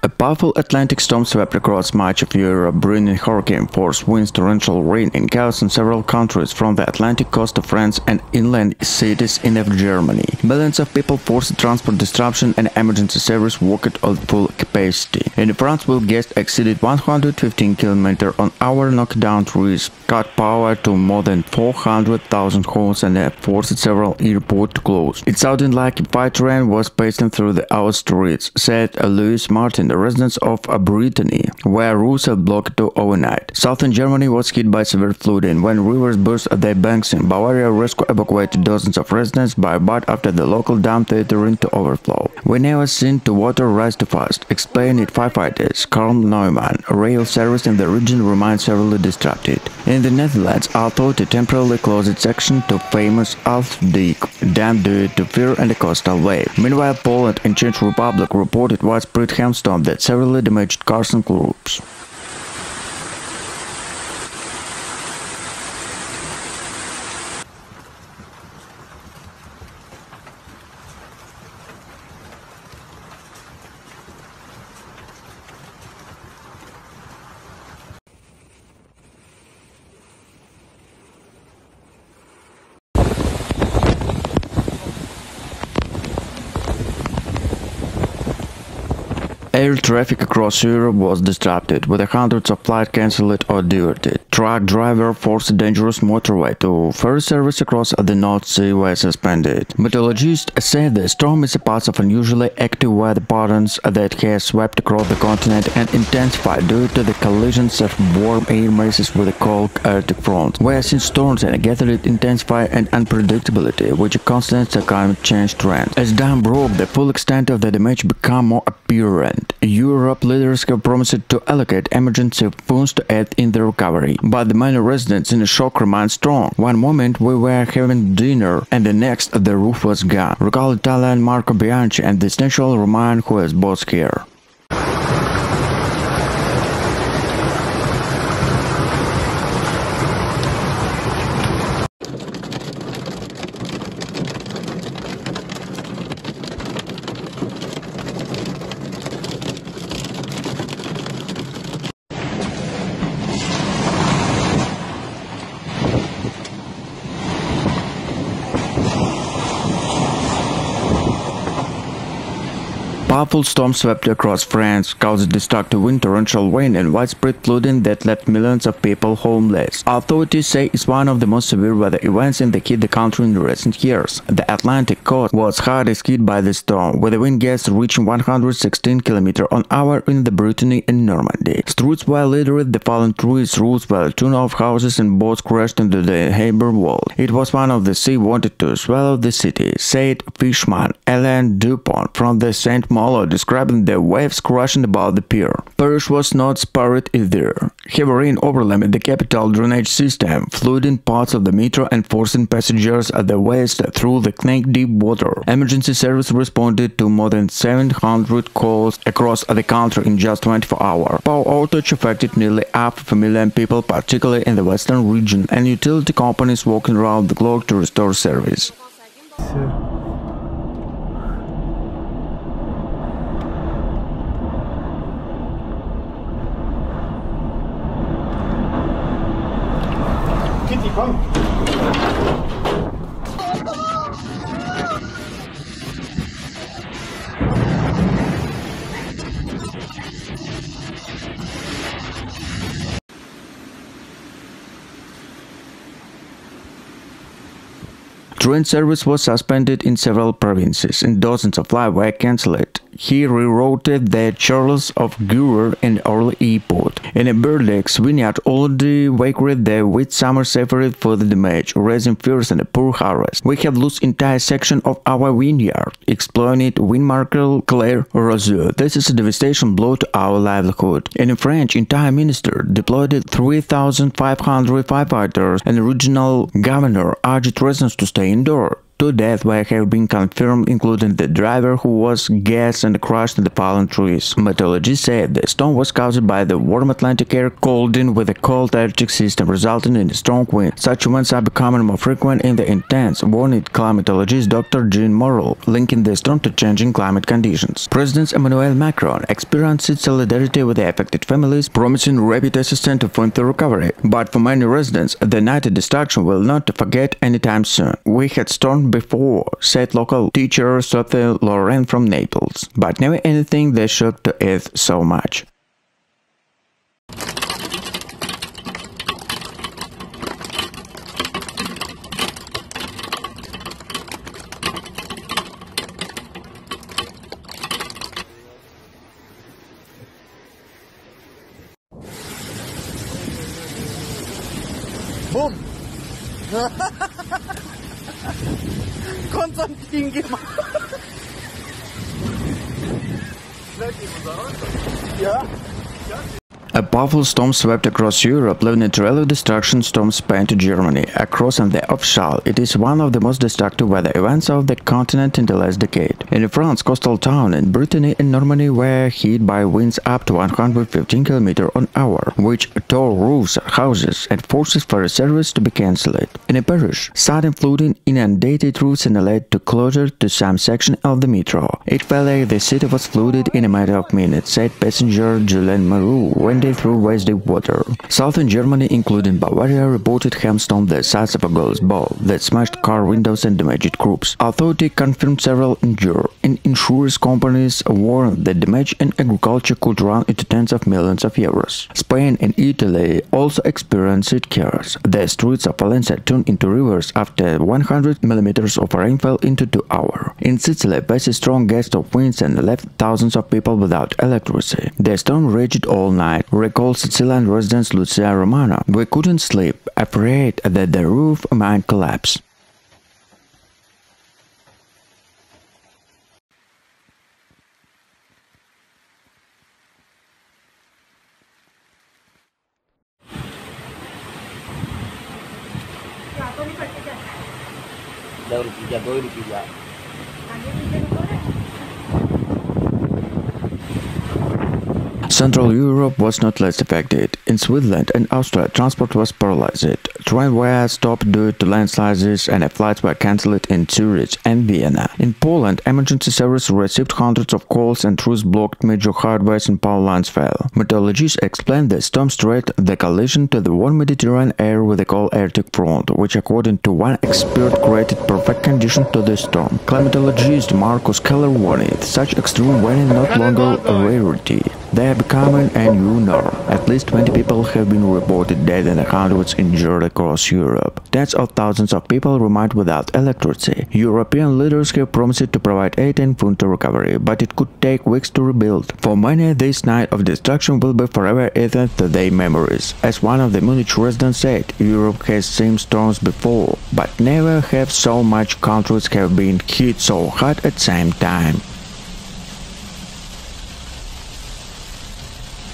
A powerful Atlantic storm swept across much of Europe, bringing hurricane-force winds, torrential rain, and chaos in several countries, from the Atlantic coast of France and inland cities in Germany. Millions of people forced transport disruption, and emergency service worked at full capacity. In France, wind gusts exceeded 115 km/h, knocked down trees, cut power to more than 400,000 homes, and forced several airports to close. It sounded like a fire train was passing through our streets, said Lucie Martin, the residents of Brittany, where roads are blocked overnight. Southern Germany was hit by severe flooding when rivers burst at their banks. In Bavaria, rescue evacuated dozens of residents by boat after the local dam threatened to overflow. "We never seen the water rise too fast," explained firefighters. Karl Neumann. Rail service in the region remains severely disrupted. In the Netherlands, authorities temporarily closed its section to famous Afdijk dam due to fear and a coastal wave. Meanwhile, Poland and Czech Republic reported widespread hailstorm that severely damaged cars and crops. Air traffic across Europe was disrupted, with hundreds of flights cancelled or diverted. Truck driver forced a dangerous motorway to ferry service across the North Sea were suspended. Meteorologists said the storm is a part of unusually active weather patterns that has swept across the continent and intensified due to the collisions of warm air masses with the cold Arctic front. We have seen storms and gathered intensify and unpredictability, which are constant climate change trend. As dam broke, the full extent of the damage became more apparent. Europe leaders have promised to allocate emergency funds to aid in the recovery, but the many residents in the shock remain strong. One moment we were having dinner, and the next the roof was gone. Recall Italian Marco Bianchi and the essential Roman who has both here. Powerful storms swept across France, caused destructive wind, torrential rain, and widespread flooding that left millions of people homeless. Authorities say it's one of the most severe weather events in the country in recent years. The Atlantic coast was hardest hit by the storm, with the wind gusts reaching 116 km/h in the Brittany and Normandy. Streets were littered, the fallen trees, roofs were torn off, houses and boats crashed into the harbour wall. It was one of the sea wanted to swallow the city, said fisherman Alain Dupont from the St. Malo, describing the waves crashing about the pier. Paris was not spared either. Heavy rain overwhelmed the capital drainage system, flooding parts of the metro and forcing passengers at the west through the knee-deep water. Emergency service responded to more than 700 calls across the country in just 24 hours. Power outage affected nearly half a million people, particularly in the western region, and utility companies working around the clock to restore service. Kitty, komm! Train service was suspended in several provinces, and dozens of flights were cancelled. He rerouted the Charles of Gaulle and Orly airport. In a Bordeaux vineyard, already vacated the wet summer suffered for the damage, raising fears and a poor harvest. "We have lost entire section of our vineyard," explained winemaker Claire Roseau. "This is a devastation blow to our livelihood." And in French, entire minister deployed 3,500 firefighters, and the regional governor urged residents to stay indoors. 2 deaths have been confirmed, including the driver who was gassed and crushed in the fallen trees. Meteorologists said the storm was caused by the warm Atlantic air cooled in with a cold Arctic system, resulting in a strong wind. Such events are becoming more frequent in the intense, warned climatologist Dr. Jean Morrell, linking the storm to changing climate conditions. President Emmanuel Macron experienced solidarity with the affected families, promising rapid assistance to fund the recovery. But for many residents, the night of destruction will not forget anytime soon. "We had stormed before," said local teacher Sophie Laurent from Naples, "but never anything that shook the earth so much." Bumm! Konstantin gemacht! Ja? A powerful storm swept across Europe, leaving a trail of destruction. Storm span to Germany. Across and the offshore, it is one of the most destructive weather events of the continent in the last decade. In France, coastal towns in Brittany and Normandy were hit by winds up to 115 km/h, which tore roofs, houses, and forced ferry service to be cancelled. In a Paris, sudden flooding inundated roofs and led to closure to some section of the metro. It felt like the city was flooded in a matter of minutes, said passenger Julien Maroux when they through waist-deep water. Southern Germany, including Bavaria, reported hailstorms the size of a golf ball that smashed car windows and damaged crops. Authorities confirmed several injured, and insurance companies warned that damage in agriculture could run into tens of millions of euros. Spain and Italy also experienced chaos. The streets of Valencia turned into rivers after 100 mm of rainfall into 2 hours. In Sicily, faced strong gusts of winds and left thousands of people without electricity. The storm raged all night, recalled Sicilian resident Lucie Martin. "We couldn't sleep, afraid that the roof might collapse." Central Europe was not less affected. In Switzerland and Austria, transport was paralyzed. Trains were stopped due to landslides and flights were cancelled in Zurich and Vienna. In Poland, emergency services received hundreds of calls and routes blocked. Major highways and power lines fell. Meteorologists explained the storm straight the collision to the warm Mediterranean air with a cold Arctic front, which according to one expert created perfect conditions to the storm. Climatologist Marcus Keller warned such extreme weather no longer a rarity. They are becoming a new norm. At least 20 people have been reported dead and hundreds injured across Europe. Tens of thousands of people remain without electricity. European leaders have promised to provide aid and fund to recovery, but it could take weeks to rebuild. For many, this night of destruction will be forever etched to their memories. As one of the Munich residents said, "Europe has seen storms before, but never have so much countries have been hit so hard at the same time."